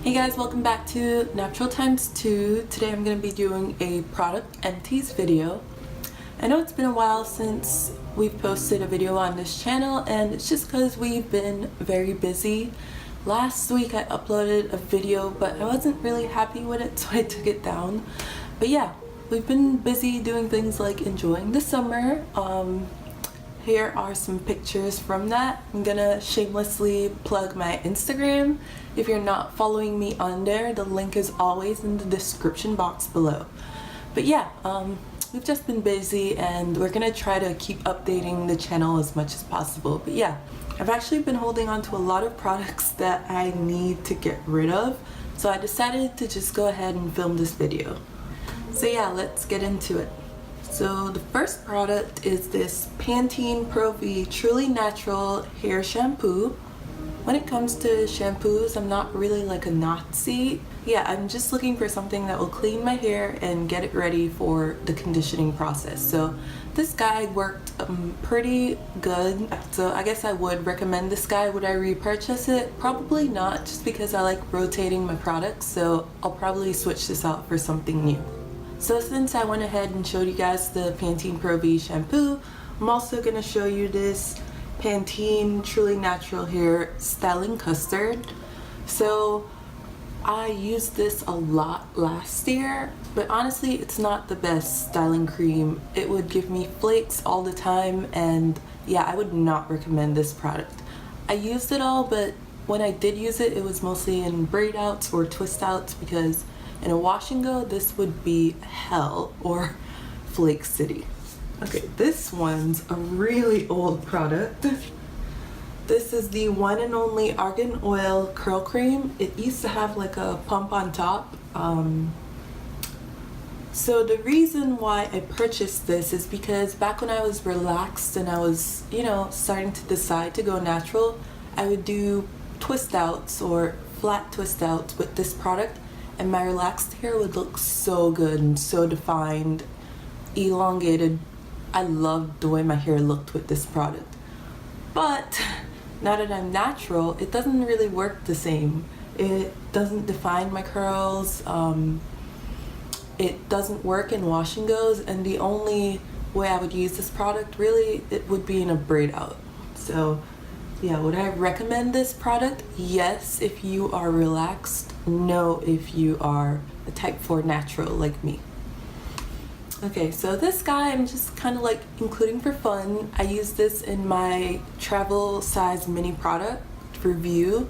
Hey guys, welcome back to Napturalx2. Today I'm going to be doing a product empties video. I know it's been a while since we've posted a video on this channel, and it's just because we've been very busy. Last week I uploaded a video, but I wasn't really happy with it, so I took it down. But yeah, we've been busy doing things like enjoying the summer. Here are some pictures from that. I'm gonna shamelessly plug my Instagram. If you're not following me on there, the link is always in the description box below. But yeah, we've just been busy and we're gonna try to keep updating the channel as much as possible. But yeah, I've actually been holding on to a lot of products that I need to get rid of, so I decided to just go ahead and film this video. So yeah, let's get into it. So the first product is this Pantene Pro V Truly Natural Hair Shampoo. When it comes to shampoos, I'm not really like a Nazi. Yeah, I'm just looking for something that will clean my hair and get it ready for the conditioning process. So this guy worked pretty good. So I guess I would recommend this guy. Would I repurchase it? Probably not, just because I like rotating my products. So I'll probably switch this out for something new. So since I went ahead and showed you guys the Pantene Pro V shampoo, I'm also going to show you this Pantene Truly Natural Hair Styling Custard. So I used this a lot last year, but honestly it's not the best styling cream. It would give me flakes all the time, and yeah, I would not recommend this product. I used it all, but when I did use it, it was mostly in braid outs or twist outs, because in a wash and go, this would be hell or flake city. Okay, this one's a really old product. This is the one and only Argan Oil Curl Cream. It used to have like a pump on top. So the reason why I purchased this is because back when I was relaxed and I was, starting to decide to go natural, I would do twist outs or flat twist outs with this product, and my relaxed hair would look so good and so defined, elongated. I loved the way my hair looked with this product. But now that I'm natural, it doesn't really work the same. It doesn't define my curls. It doesn't work in wash and goes, and the only way I would use this product really, it would be in a braid out. So yeah, would I recommend this product? Yes, if you are relaxed. No, if you are a type 4 natural like me. Okay, so this guy I'm just kind of like including for fun. I use this in my travel size mini product review.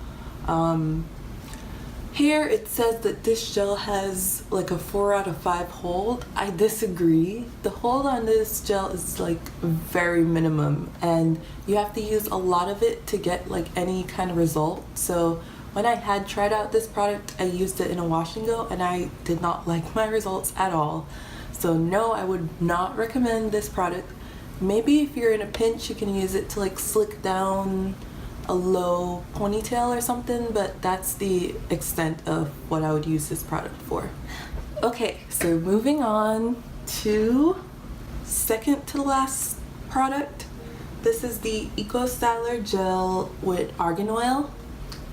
Here it says that this gel has like a 4 out of 5 hold. I disagree. The hold on this gel is like very minimum, and you have to use a lot of it to get like any kind of result. So when I had tried out this product, I used it in a wash and go, and I did not like my results at all. So no, I would not recommend this product. Maybe if you're in a pinch, you can use it to like slick down a low ponytail or something, but that's the extent of what I would use this product for. Okay, so moving on to second to last product. This is the Eco Styler Gel with Argan Oil.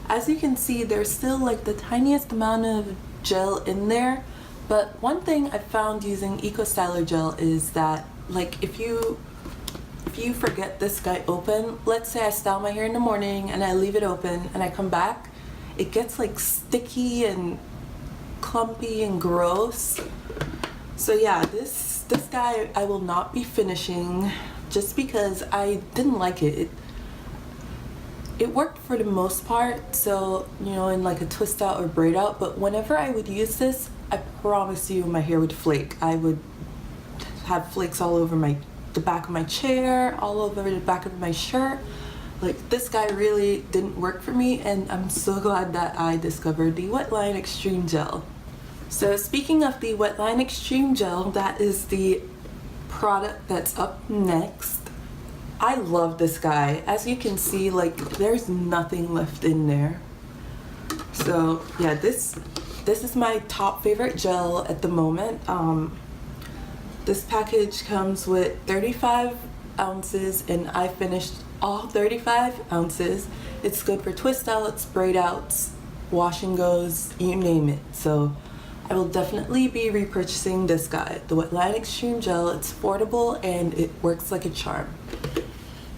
As you can see, there's still like the tiniest amount of gel in there, but one thing I found using Eco Styler Gel is that like if you forget this guy open, let's say I style my hair in the morning and I leave it open and I come back, it gets like sticky and clumpy and gross. So yeah, this guy I will not be finishing just because I didn't like it. It worked for the most part, so in like a twist out or braid out, but whenever I would use this, I promise you my hair would flake. I would have flakes all over the back of my chair, all over the back of my shirt. Like, this guy really didn't work for me, and I'm so glad that I discovered the Wetline Extreme Gel. So speaking of the Wetline Extreme Gel, that is the product that's up next. I love this guy. As you can see, like, there's nothing left in there. So yeah, this is my top favorite gel at the moment. This package comes with 35 ounces, and I finished all 35 ounces. It's good for twist outs, braid outs, wash and goes, you name it. So I will definitely be repurchasing this guy, the Wetline Extreme Gel. It's affordable and it works like a charm.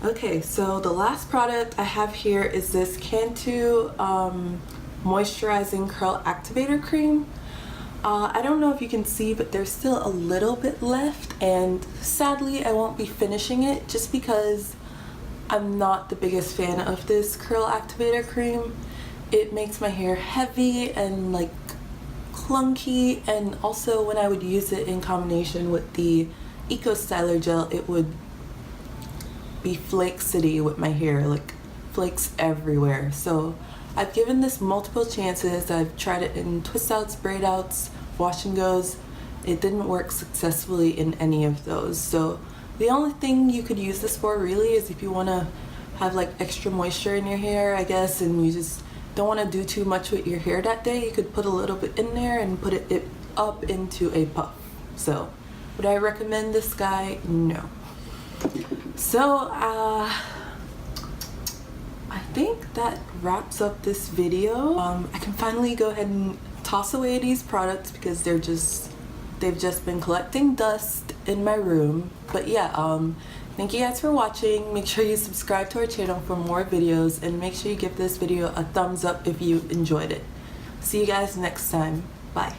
Okay, so the last product I have here is this Cantu Moisturizing Curl Activator Cream. I don't know if you can see, but there's still a little bit left, and sadly I won't be finishing it just because I'm not the biggest fan of this curl activator cream. It makes my hair heavy and like clunky, and also when I would use it in combination with the Eco Styler gel, it would be flake city with my hair, like flakes everywhere. So I've given this multiple chances. I've tried it in twist outs, braid outs, wash and goes. It didn't work successfully in any of those. So the only thing you could use this for really is if you want to have like extra moisture in your hair, I guess, and you just don't want to do too much with your hair that day. You could put a little bit in there and put it up into a puff. So would I recommend this guy? No. So I think that wraps up this video. I can finally go ahead and toss away these products because they've just been collecting dust in my room. But yeah, thank you guys for watching. Make sure you subscribe to our channel for more videos, and make sure you give this video a thumbs up if you enjoyed it. See you guys next time. Bye.